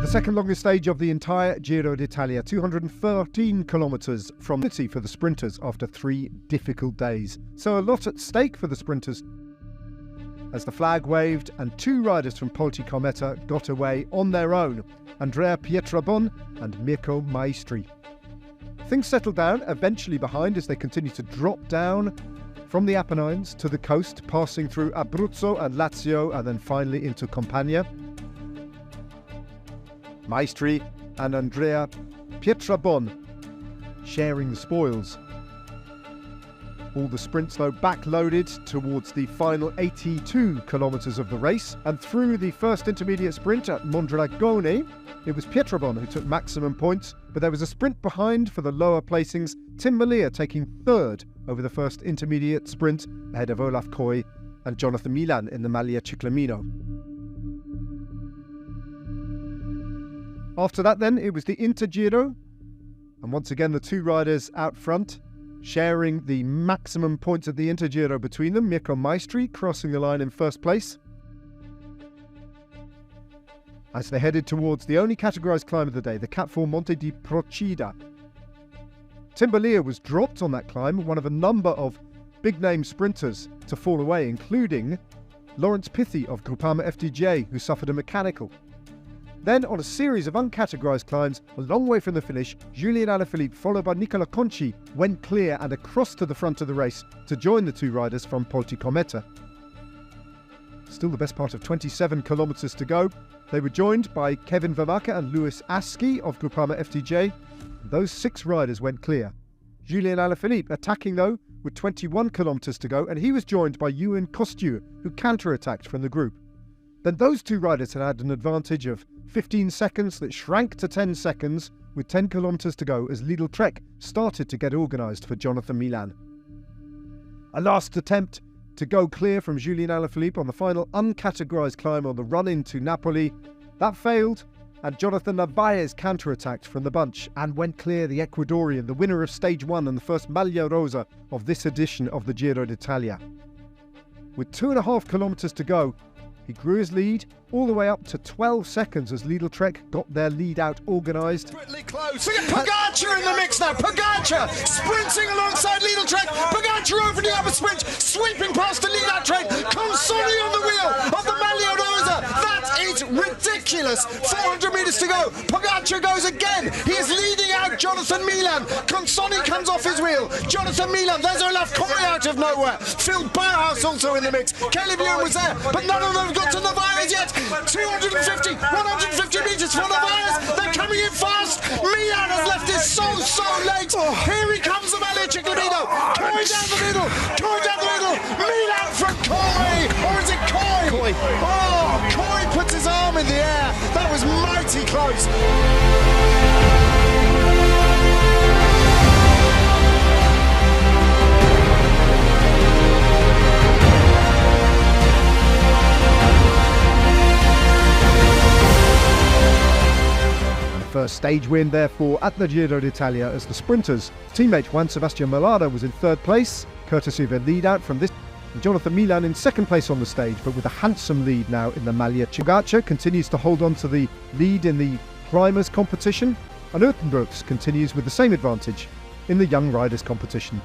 The second longest stage of the entire Giro d'Italia, 213 kilometres from city for the sprinters after 3 difficult days. So a lot at stake for the sprinters as the flag waved and 2 riders from Pogačar got away on their own, Andrea Pietrabon and Mirko Maestri. Things settled down eventually behind as they continued to drop down from the Apennines to the coast, passing through Abruzzo and Lazio and then finally into Campania. Maestri and Andrea Pietrabon sharing the spoils. All the sprints though backloaded towards the final 82 kilometres of the race, and through the first intermediate sprint at Mondragone, it was Pietrabon who took maximum points, but there was a sprint behind for the lower placings, Tim Merlier taking 3rd over the first intermediate sprint ahead of Olaav Coij and Jonathan Milan in the Maglia Ciclamino. After that then, it was the Intergiro, and once again the 2 riders out front, sharing the maximum points of the Intergiro between them, Mirko Maestri crossing the line in first place. As they headed towards the only categorised climb of the day, the Cap 4 Monte di Procida. Tim Merlier was dropped on that climb, one of a number of big-name sprinters to fall away, including Lawrence Pithy of Groupama FDJ, who suffered a mechanical. Then, on a series of uncategorised climbs, a long way from the finish, Julian Alaphilippe, followed by Nicola Conci, went clear and across to the front of the race to join the 2 riders from Pogačar. Still the best part of 27 kilometres to go. They were joined by Kevin Vermaeke and Lewis Askey of Groupama FDJ. Those 6 riders went clear. Julian Alaphilippe attacking though, with 21 kilometres to go, and he was joined by Ewan Costiu, who counter-attacked from the group. Then those 2 riders had an advantage of 15 seconds that shrank to 10 seconds with 10 kilometres to go as Lidl Trek started to get organised for Jonathan Milan. A last attempt to go clear from Julian Alaphilippe on the final uncategorised climb on the run into Napoli. That failed, and Jonathan Narvaez counter-attacked from the bunch and went clear, the Ecuadorian, the winner of Stage 1 and the first Maglia Rosa of this edition of the Giro d'Italia. With 2.5 kilometres to go, he grew his lead all the way up to 12 seconds as Lidl Trek got their lead out organised. Pretty close. We get Pogačar in the mix now. Pogačar sprinting alongside Lidl Trek. Pogačar opening up a sprint, sweeping past the Lidl Trek. Consoni on the wheel of the Maglia Rosa. That is ridiculous. 400 metres to go. Pogačar goes again. He is leading out Jonathan Milan. Consoni comes off his wheel. Jonathan Milan. There's Olaav Coij out of nowhere. Phil Bauhaus also in the mix. Caleb Ewan was there, but none of them got to Narvaez yet. 250, 150 metres for Narvaez. They're coming in fast. Milan has left it so late. Here he comes, the Maglia Ciclamino. Coij down the middle. Coij down the middle. Milan from Coij. Or is it Coij? Oh, Coij puts his arm in the air. That was mighty close. First stage win, therefore, at the Giro d'Italia as the sprinters. Teammate Juan Sebastian Molano was in 3rd place, courtesy of a lead out from this. And Jonathan Milan in 2nd place on the stage, but with a handsome lead now in the Maglia. Pogačar continues to hold on to the lead in the climbers competition, and Uitenbroeks continues with the same advantage in the young riders competition.